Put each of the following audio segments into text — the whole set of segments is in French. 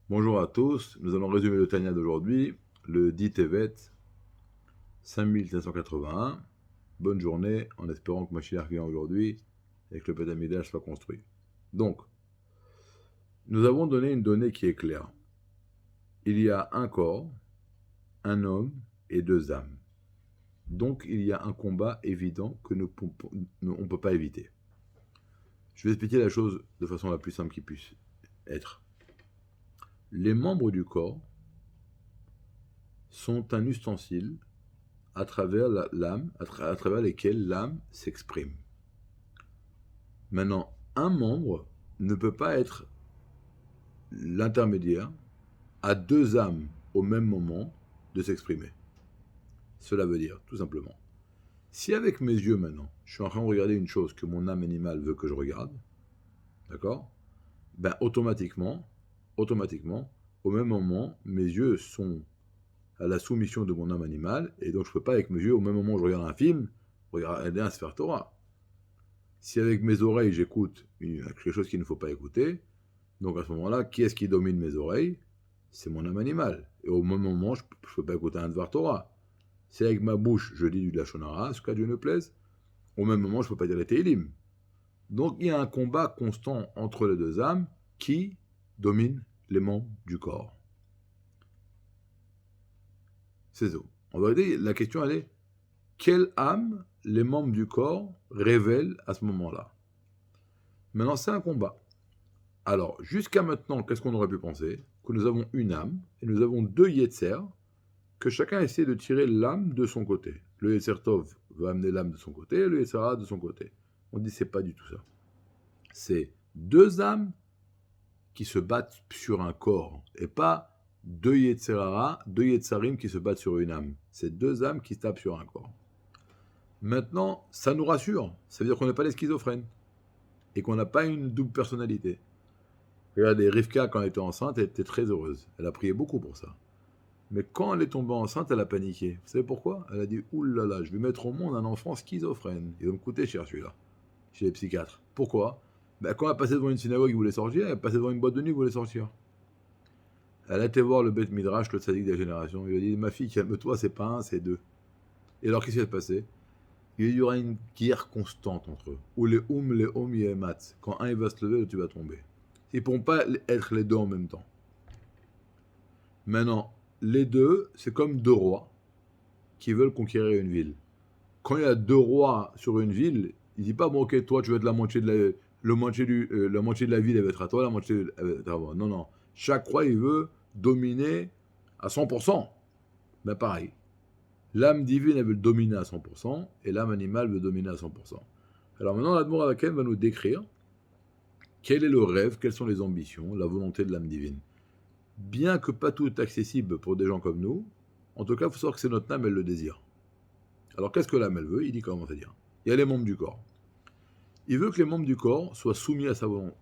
Bonjour à tous, nous allons résumer le Tanya d'aujourd'hui, le 10 Tevet 5781. Bonne journée, en espérant que Mashiach vient aujourd'hui et que le Beth Amikdash soit construit. Donc, nous avons donné une donnée qui est claire. Il y a un corps, un homme et deux âmes. Donc, il y a un combat évident que on ne peut pas éviter. Je vais expliquer la chose de façon la plus simple qui puisse être. Les membres du corps sont un ustensile à travers l'âme, à travers lesquels l'âme s'exprime. Maintenant, un membre ne peut pas être l'intermédiaire à deux âmes au même moment de s'exprimer. Cela veut dire, tout simplement, si avec mes yeux maintenant, je suis en train de regarder une chose que mon âme animale veut que je regarde, d'accord? Ben automatiquement, au même moment, mes yeux sont à la soumission de mon âme animale, et donc je ne peux pas avec mes yeux, au même moment où je regarde un film, regarder un Sefer Torah. Si avec mes oreilles j'écoute quelque chose qu'il ne faut pas écouter, donc à ce moment-là, qui est-ce qui domine mes oreilles? C'est mon âme animale. Et au même moment, je ne peux pas écouter un Dvar Torah. Si avec ma bouche je dis du Lachon Hara, ce qu'à Dieu ne plaise, au même moment je ne peux pas dire les Teilim. Donc il y a un combat constant entre les deux âmes qui domine les membres du corps. C'est tout. En vérité, la question elle est quelle âme les membres du corps révèlent à ce moment-là? Maintenant, c'est un combat. Alors, jusqu'à maintenant, qu'est-ce qu'on aurait pu penser? Que nous avons une âme et nous avons deux Yetzer, que chacun essaie de tirer l'âme de son côté. Le Yetzer Tov va amener l'âme de son côté et le Yetzer Hara de son côté. On dit c'est pas du tout ça. C'est deux âmes qui se battent sur un corps et pas deux Yetzer Hara, deux Yetzarim qui se battent sur une âme. C'est deux âmes qui se tapent sur un corps. Maintenant, ça nous rassure. Ça veut dire qu'on n'est pas les schizophrènes et qu'on n'a pas une double personnalité. Regardez, Rivka, quand elle était enceinte, elle était très heureuse. Elle a prié beaucoup pour ça. Mais quand elle est tombée enceinte, elle a paniqué. Vous savez pourquoi? Elle a dit, oulala, je vais mettre au monde un enfant schizophrène. Il va me coûter cher celui-là, chez les psychiatres. Pourquoi? Ben, quand elle passait devant une synagogue, il voulait sortir. Elle passait devant une boîte de nuit, il voulait sortir. Elle a été voir le Beth Midrash, le tzaddik de la génération. Il lui a dit, ma fille, calme-toi, c'est pas un, c'est deux. Et alors, qu'est-ce qui s'est passé? Il y aura une guerre constante entre eux. Ou les yemat. Quand un il va se lever, l'autre tu vas tomber. Ils ne pourront pas être les deux en même temps. Maintenant, les deux, c'est comme deux rois qui veulent conquérir une ville. Quand il y a deux rois sur une ville, il ne dit pas, bon, ok, toi, tu vas être la moitié de la moitié de la ville, elle va être à toi, la moitié, elle va être à moi. Non, non. Chaque roi, il veut dominer à 100%. Ben pareil. L'âme divine, elle veut dominer à 100%, et l'âme animale veut dominer à 100%. Alors maintenant, l'Admor Avaken va nous décrire quel est le rêve, quelles sont les ambitions, la volonté de l'âme divine. Bien que pas tout est accessible pour des gens comme nous, en tout cas, il faut savoir que c'est notre âme, elle le désire. Alors qu'est-ce que l'âme, elle veut? Il dit comment, c'est-à-dire il y a les membres du corps. Il veut que les membres du corps soient soumis à sa volonté.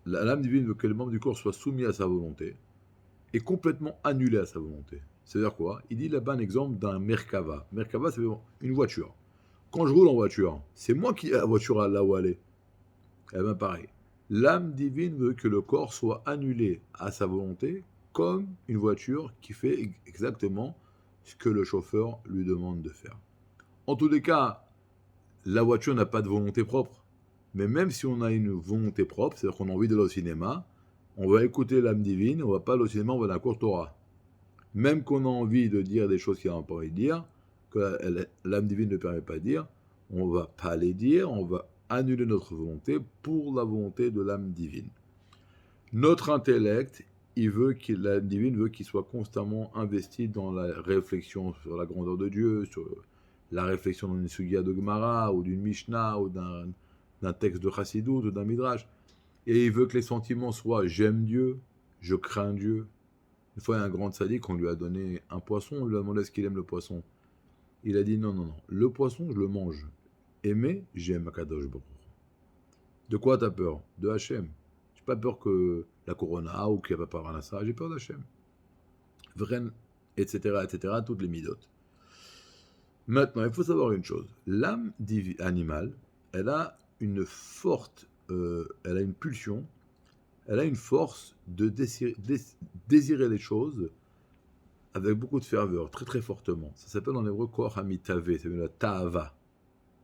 L'âme divine veut que les membres du corps soient soumis à sa volonté et complètement annulés à sa volonté. C'est-à-dire quoi? Il dit là-bas un exemple d'un Merkava. Merkava, c'est une voiture. Quand je roule en voiture, c'est moi qui ai la voiture là où aller. Eh bien pareil. L'âme divine veut que le corps soit annulé à sa volonté comme une voiture qui fait exactement ce que le chauffeur lui demande de faire. En tous les cas, la voiture n'a pas de volonté propre. Mais même si on a une volonté propre, c'est-à-dire qu'on a envie d'aller au cinéma, on va écouter l'âme divine, on va pas aller au cinéma, on va à la cour Torah. Même qu'on a envie de dire des choses qu'il n'a pas envie de dire, que l'âme divine ne permet pas de dire, on ne va pas les dire, on va annuler notre volonté pour la volonté de l'âme divine. Notre intellect, l'âme divine veut qu'il soit constamment investi dans la réflexion sur la grandeur de Dieu, sur la réflexion d'une sugya de Gemara, ou d'une Mishnah, ou d'un texte de Chassidut, ou d'un Midrash. Et il veut que les sentiments soient j'aime Dieu, je crains Dieu. Une fois, il y a un grand tzaddik, on lui a donné un poisson, on lui a demandé est-ce qu'il aime le poisson. Il a dit non, non, non, le poisson, je le mange. Aimer, j'aime Akadosh Baruch. De quoi t'as peur? De Hachem. J'ai pas peur que la corona ou qu'il n'y a pas Parnassa, j'ai peur d'Hachem. Vren, etc., etc., toutes les midotes. Maintenant, il faut savoir une chose. L'âme animale, elle a une forte, elle a une pulsion, elle a une force de désirer les choses avec beaucoup de ferveur, très très fortement. Ça s'appelle en hébreu koach hamitave, c'est la ta'ava.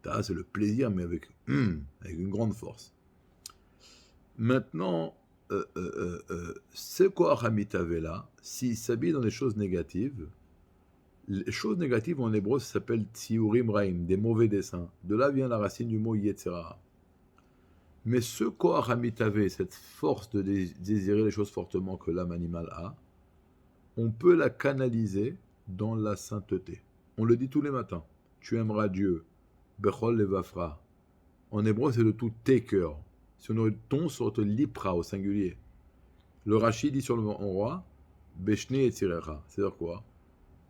Ta'a, c'est le plaisir, mais avec une grande force. Maintenant, ce koach hamitave là, s'il s'habille dans des choses négatives, les choses négatives en hébreu, ça s'appelle tsiurim raim, des mauvais desseins. De là vient la racine du mot yetzera. Mais ce koach hamitave, cette force de désirer les choses fortement que l'âme animale a, on peut la canaliser dans la sainteté. On le dit tous les matins. Tu aimeras Dieu. Bechol levafra. En hébreu, c'est de tout tes cœurs. Si on aurait ton sur te lipra au singulier. Le Rashi dit sur le roi, Beshne et Tirera. C'est-à-dire quoi?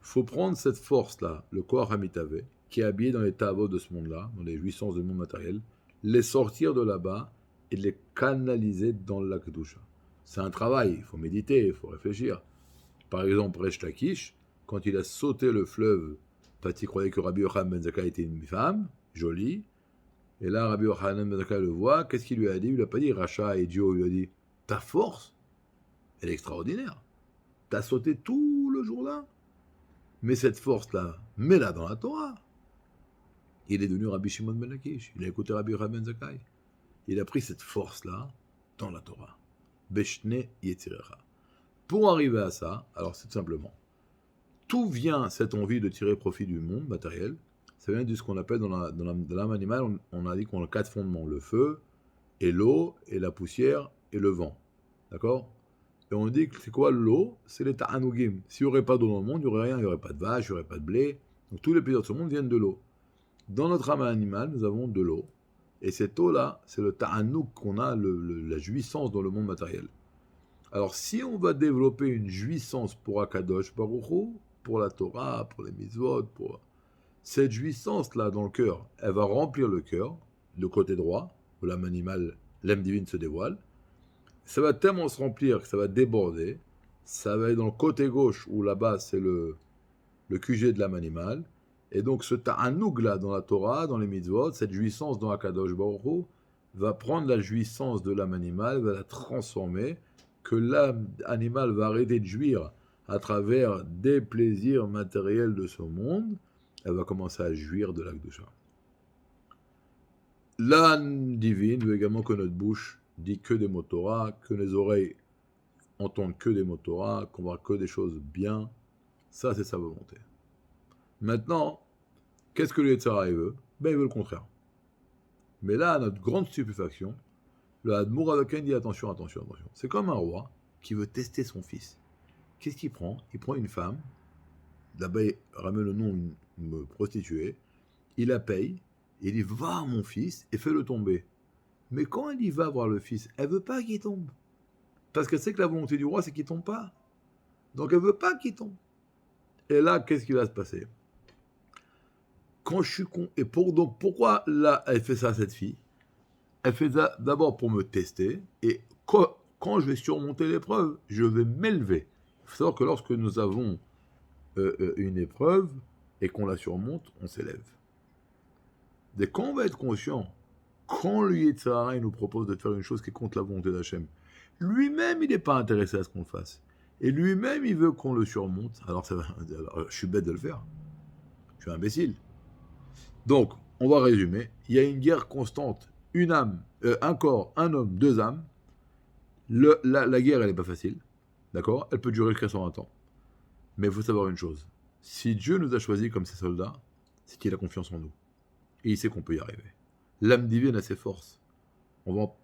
Il faut prendre cette force-là, le koach hamitave, qui est habillé dans les tavos de ce monde-là, dans les jouissances du monde matériel, les sortir de là-bas et les canaliser dans la kedusha. C'est un travail, il faut méditer, il faut réfléchir. Par exemple, Resh Lakish, quand il a sauté le fleuve, parce qu'il croyait que Rabbi Yochanan ben Zakkai était une femme, jolie, et là Rabbi Yochanan ben Zakkai le voit, qu'est-ce qu'il lui a dit? Il lui a pas dit Racha, idiot, il lui a dit ta force, elle est extraordinaire. T'as sauté tout le jour-là, mais cette force-là, mets-la dans la Torah. Il est devenu Rabbi Shimon ben Lakish, il a écouté Rabbi Yochanan ben Zakkai. Il a pris cette force-là dans la Torah. Beshne Yetzirera. Pour arriver à ça, alors c'est tout simplement, tout vient, cette envie de tirer profit du monde matériel, ça vient de ce qu'on appelle dans l'âme animale, on a dit qu'on a 4 fondements, le feu, et l'eau, et la poussière, et le vent. D'accord? Et on dit que c'est quoi l'eau? C'est les ta'anugim. S'il n'y aurait pas d'eau dans le monde, il n'y aurait rien, il n'y aurait pas de vache, il n'y aurait pas de blé. Donc tous les plaisirs de ce monde viennent de l'eau. Dans notre âme animale, nous avons de l'eau. Et cette eau-là, c'est le ta'anouk qu'on a, la jouissance dans le monde matériel. Alors, si on va développer une jouissance pour Akadosh Baruch Hu, pour la Torah, pour les mitzvot, pour cette jouissance-là dans le cœur, elle va remplir le cœur, le côté droit, où l'âme animale, l'âme divine se dévoile. Ça va tellement se remplir que ça va déborder. Ça va être dans le côté gauche, où là-bas, c'est le QG de l'âme animale. Et donc, ce ta'anoug-là dans la Torah, dans les mitzvot, cette jouissance dans Akadosh Baruch Hu, va prendre la jouissance de l'âme animale, va la transformer, que l'âme animale va arrêter de jouir à travers des plaisirs matériels de ce monde, elle va commencer à jouir de l'Akdusha. L'âme divine veut également que notre bouche dit que des mots Torah, que les oreilles entendent que des mots Torah, qu'on voit que des choses bien. Ça, c'est sa volonté. Maintenant, qu'est-ce que le Yetzirah veut? Ben, il veut le contraire. Mais là, à notre grande stupéfaction, le Admour Avoken dit attention. C'est comme un roi qui veut tester son fils. Qu'est-ce qu'il prend? Il prend une femme, là-bas il ramène le nom d'une prostituée, il la paye, il dit va mon fils et fais-le tomber. Mais quand elle y va voir le fils, elle veut pas qu'il tombe. Parce qu'elle sait que la volonté du roi c'est qu'il tombe pas. Donc elle veut pas qu'il tombe. Et là, qu'est-ce qui va se passer? Quand je suis con, et donc pourquoi là elle fait ça cette fille? Elle fait ça d'abord pour me tester, et quand je vais surmonter l'épreuve, je vais m'élever. Il faut savoir que lorsque nous avons une épreuve et qu'on la surmonte, on s'élève. Dès qu'on va être conscient, quand le Yetzirah nous propose de faire une chose qui est contre la volonté d'Hachem, lui-même il n'est pas intéressé à ce qu'on le fasse. Et lui-même il veut qu'on le surmonte. Alors je suis bête de le faire. Je suis imbécile. Donc, on va résumer. Il y a une guerre constante. Une âme, un corps, un homme, 2 âmes. La guerre, elle n'est pas facile. D'accord? Elle peut durer jusqu'à 120 ans. Mais il faut savoir une chose. Si Dieu nous a choisis comme ses soldats, c'est qu'il a confiance en nous. Et il sait qu'on peut y arriver. L'âme divine a ses forces. On va en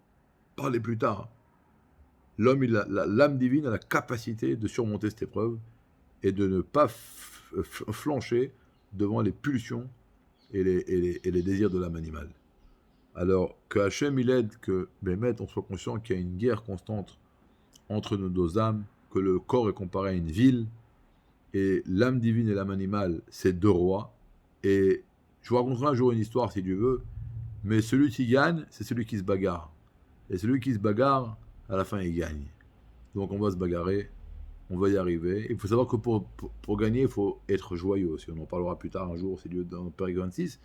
parler plus tard. L'âme divine a la capacité de surmonter cette épreuve et de ne pas flancher devant les pulsions et les désirs de l'âme animale. Alors, que Hachem il aide, que Bémet, on soit conscient qu'il y a une guerre constante entre nos 2 âmes, que le corps est comparé à une ville, et l'âme divine et l'âme animale, c'est 2 rois. Et je vous raconterai un jour une histoire, si Dieu veut, mais celui qui gagne, c'est celui qui se bagarre. Et celui qui se bagarre, à la fin, il gagne. Donc on va se bagarrer, on va y arriver. Il faut savoir que pour gagner, il faut être joyeux aussi. On en parlera plus tard un jour, si Dieu dans Père 26.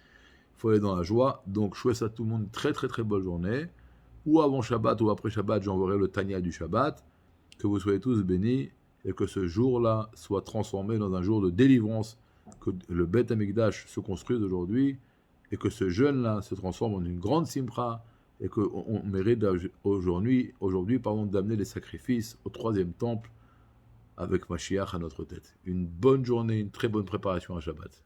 Il faut aller dans la joie. Donc, je souhaite à tout le monde une très très très bonne journée. Ou avant Shabbat ou après Shabbat, j'enverrai le Tanya du Shabbat. Que vous soyez tous bénis. et que ce jour-là soit transformé dans un jour de délivrance, que le Beth Amikdash se construise aujourd'hui, et que ce jeûne-là se transforme en une grande simcha, et qu'on mérite aujourd'hui d'amener les sacrifices au troisième temple avec Mashiach à notre tête. Une bonne journée, une très bonne préparation à Shabbat.